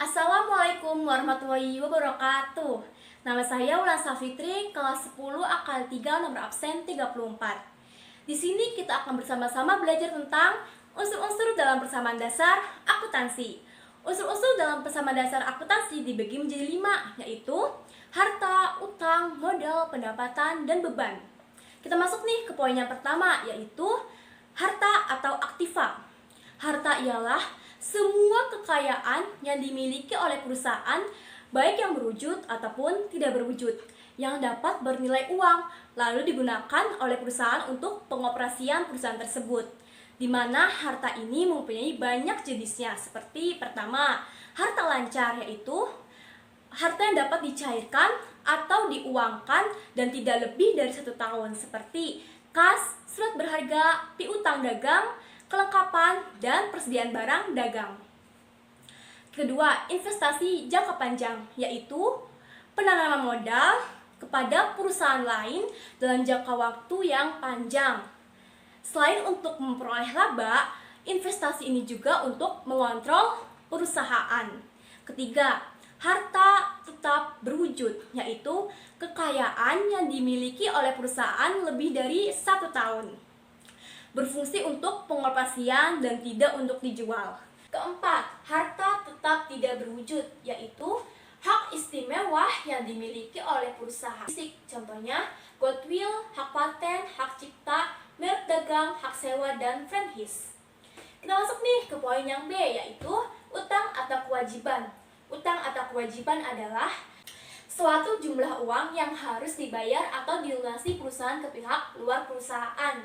Assalamualaikum warahmatullahi wabarakatuh. Nama saya Wulan Safitri, kelas 10 akal 3 nomor absen 34. Di sini kita akan bersama-sama belajar tentang unsur-unsur dalam persamaan dasar akuntansi. Unsur-unsur dalam persamaan dasar akuntansi dibagi menjadi 5, yaitu harta, utang, modal, pendapatan, dan beban. Kita masuk nih ke poin yang pertama, yaitu harta atau aktiva. Harta ialah semua kekayaan yang dimiliki oleh perusahaan, baik yang berwujud ataupun tidak berwujud, yang dapat bernilai uang, lalu digunakan oleh perusahaan untuk pengoperasian perusahaan tersebut. Di mana harta ini mempunyai banyak jenisnya, seperti pertama, harta lancar, yaitu harta yang dapat dicairkan atau diuangkan dan tidak lebih dari 1 tahun, seperti kas, surat berharga, piutang dagang, kelengkapan, dan persediaan barang dagang. Kedua, investasi jangka panjang, yaitu penanaman modal kepada perusahaan lain dalam jangka waktu yang panjang. Selain untuk memperoleh laba, investasi ini juga untuk mengontrol perusahaan. Ketiga, harta tetap berwujud, yaitu kekayaan yang dimiliki oleh perusahaan lebih dari 1 tahun. Berfungsi untuk pengoperasian dan tidak untuk dijual. Keempat, harta tetap tidak berwujud, yaitu hak istimewa yang dimiliki oleh perusahaan fisik. Contohnya, goodwill, hak paten, hak cipta, merek dagang, hak sewa, dan franchise. Kita masuk nih ke poin yang B, yaitu utang atau kewajiban. Utang atau kewajiban adalah suatu jumlah uang yang harus dibayar atau dilunasi perusahaan ke pihak luar perusahaan.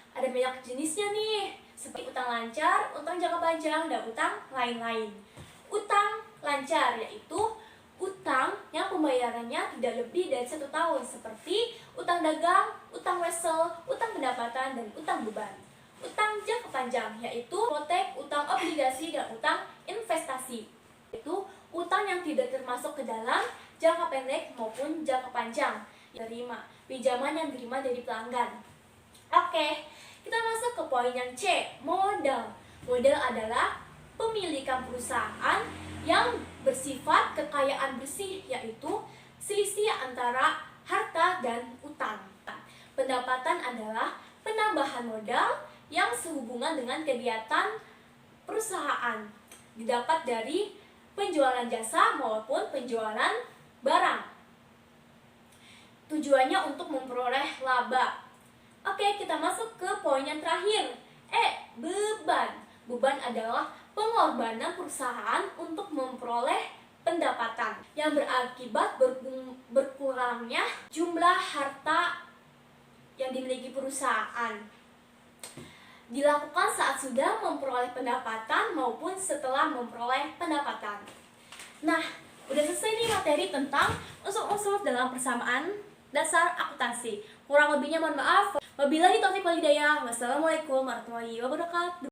Ada banyak jenisnya nih, seperti utang lancar, utang jangka panjang, dan utang lain-lain. Utang lancar yaitu utang yang pembayarannya tidak lebih dari 1 tahun, seperti utang dagang, utang wesel, utang pendapatan, dan utang beban. Utang jangka panjang yaitu hipotek, utang obligasi, dan utang investasi. Itu utang yang tidak termasuk ke dalam jangka pendek maupun jangka panjang. Terima pinjaman yang diterima dari pelanggan. Oke, kita masuk ke poin yang C, modal. Modal adalah pemilikan perusahaan yang bersifat kekayaan bersih, yaitu selisih antara harta dan utang. Pendapatan adalah penambahan modal yang sehubungan dengan kegiatan perusahaan, didapat dari penjualan jasa maupun penjualan barang. Tujuannya untuk memperoleh laba. Oke, kita masuk ke poin yang terakhir. Beban. Beban adalah pengorbanan perusahaan untuk memperoleh pendapatan yang berakibat berkurangnya jumlah harta yang dimiliki perusahaan. Dilakukan saat sudah memperoleh pendapatan maupun setelah memperoleh pendapatan. Nah, udah selesai nih materi tentang unsur-unsur dalam persamaan dasar akuntansi. Kurang lebihnya mohon maaf. Wabillahi taufiq wal hidayah. Wassalamualaikum warahmatullahi wabarakatuh.